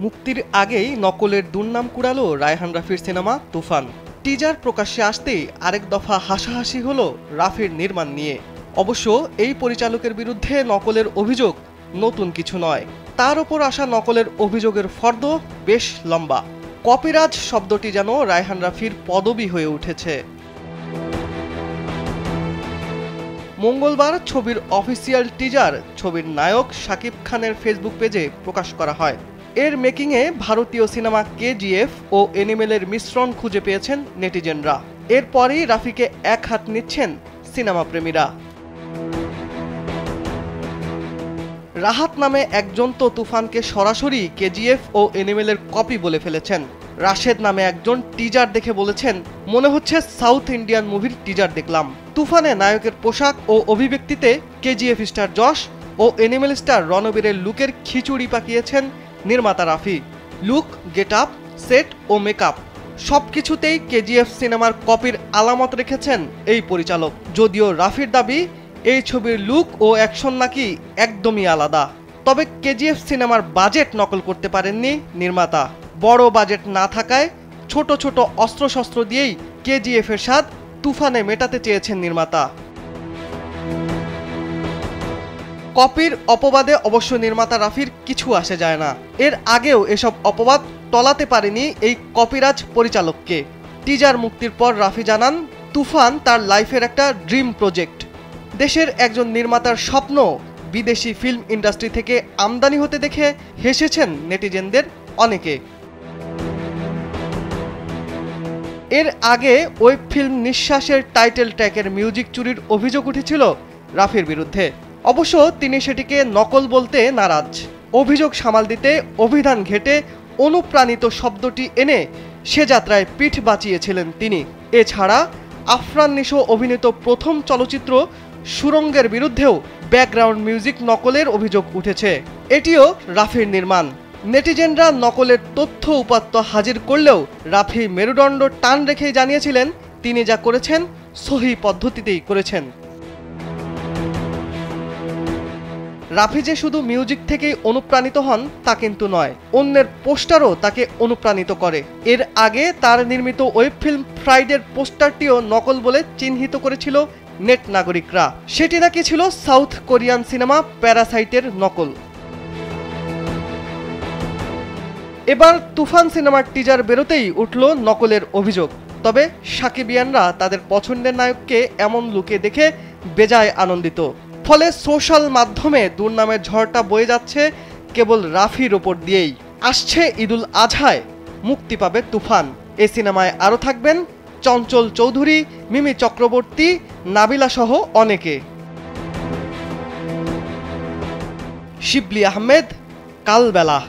মুক্তির আগেই নকলের দুর্নাম কুড়ালো রায়হান রাফির সিনেমা তুফান। টিজার প্রকাশ্যে আসতেই আরেক দফা হাসাহাসি হলো রাফির নির্মাণ নিয়ে। অবশ্য এই পরিচালকের বিরুদ্ধে নকলের অভিযোগ নতুন কিছু নয়, তার ওপর আসা নকলের অভিযোগের ফর্দ বেশ লম্বা। কপিরাজ শব্দটি যেন রায়হান রাফির পদবি হয়ে উঠেছে। মঙ্গলবার ছবির অফিসিয়াল টিজার ছবির নায়ক শাকিব খানের ফেসবুক পেজে প্রকাশ করা হয়। এর মেকিংয়ে ভারতীয় সিনেমা কেজিএফ ও এনিমেলের মিশ্রণ খুঁজে পেয়েছেন নেটিজেনরা। এরপরই রাফিকে এক হাত নিচ্ছেন সিনেমা প্রেমীরা। রাহাত নামে একজন তো তুফানকে সরাসরি কেজিএফ ও এনিমেলের কপি বলে ফেলেছেন। রাশেদ নামে একজন টিজার দেখে বলেছেন, মনে হচ্ছে সাউথ ইন্ডিয়ান মুভির টিজার দেখলাম। তুফানে নায়কের পোশাক ও অভিব্যক্তিতে কেজিএফ স্টার যশ ও এনিমেল স্টার রণবীরের লুকের খিচুড়ি পাকিয়েছেন নির্মাতা রাফি। লুক, গেট আপ, সেট ও মেকআপ সবকিছুতেই কেজিএফ সিনেমার কপির আলামত রেখেছেন এই পরিচালক। যদিও রাফির দাবি এই ছবির লুক ও অ্যাকশন নাকি একদমই আলাদা। তবে কেজিএফ সিনেমার বাজেট নকল করতে পারেননি নির্মাতা। বড় বাজেট না থাকায় ছোট ছোট অস্ত্রশস্ত্র দিয়েই কেজিএফ এর স্বাদ তুফানে মেটাতে চেয়েছেন নির্মাতা। কপির অপবাদে অবশ্য নির্মাতা রাফির কিছু আসে যায় না। এর আগেও এসব অপবাদ টলাতে পারেনি এই কপিরাজ পরিচালককে। টিজার মুক্তির পর রাফি জানান, তুফান তার লাইফের একটা ড্রিম প্রজেক্ট। দেশের একজন নির্মাতার স্বপ্ন বিদেশি ফিল্ম ইন্ডাস্ট্রি থেকে আমদানি হতে দেখে হেসেছেন নেটিজেনদের অনেকে। এর আগে ওয়েব ফিল্ম নিঃশ্বাসের টাইটেল ট্র্যাকের মিউজিক চুরির অভিযোগ উঠেছিল রাফির বিরুদ্ধে। অবশ্য তিনি সেটিকে নকল বলতে নারাজ। অভিযোগ সামাল দিতে অভিধান ঘেটে অনুপ্রাণিত শব্দটি এনে সে যাত্রায় পিঠ বাঁচিয়েছিলেন তিনি। এছাড়া আফরান নিশো অভিনীত প্রথম চলচ্চিত্র সুরঙ্গের বিরুদ্ধেও ব্যাকগ্রাউন্ড মিউজিক নকলের অভিযোগ উঠেছে। এটিও রাফির নির্মাণ। নেটিজেনরা নকলের তথ্য উপাত্ত হাজির করলেও রাফি মেরুদণ্ড টান রেখেই জানিয়েছিলেন তিনি যা করেছেন সহি পদ্ধতিতেই করেছেন। রাফি যে শুধু মিউজিক থেকেই অনুপ্রাণিত হন তা কিন্তু নয়, অন্যের পোস্টারও তাকে অনুপ্রাণিত করে। এর আগে তার নির্মিত ওয়েব ফিল্ম ফ্রাইডের পোস্টারটিও নকল বলে চিহ্নিত করেছিল নেট নাগরিকরা। সেটি নাকি ছিল সাউথ কোরিয়ান সিনেমা প্যারাসাইটের নকল। এবার তুফান সিনেমার টিজার বেরোতেই উঠল নকলের অভিযোগ। তবে সাকিবিয়ানরা তাদের পছন্দের নায়ককে এমন লুকে দেখে বেজায় আনন্দিত। ফলে সোশ্যাল মাধ্যমে দুর্নামের ঝড়টা বয়ে যাচ্ছে কেবল রাফির ওপর দিয়েই। আসছে ঈদুল আজহায় মুক্তি পাবে তুফান। এ সিনেমায় আরও থাকবেন চঞ্চল চৌধুরী, মিমি চক্রবর্তী, নাবিলা সহ অনেকে। শিবলি আহমেদ, কালবেলা।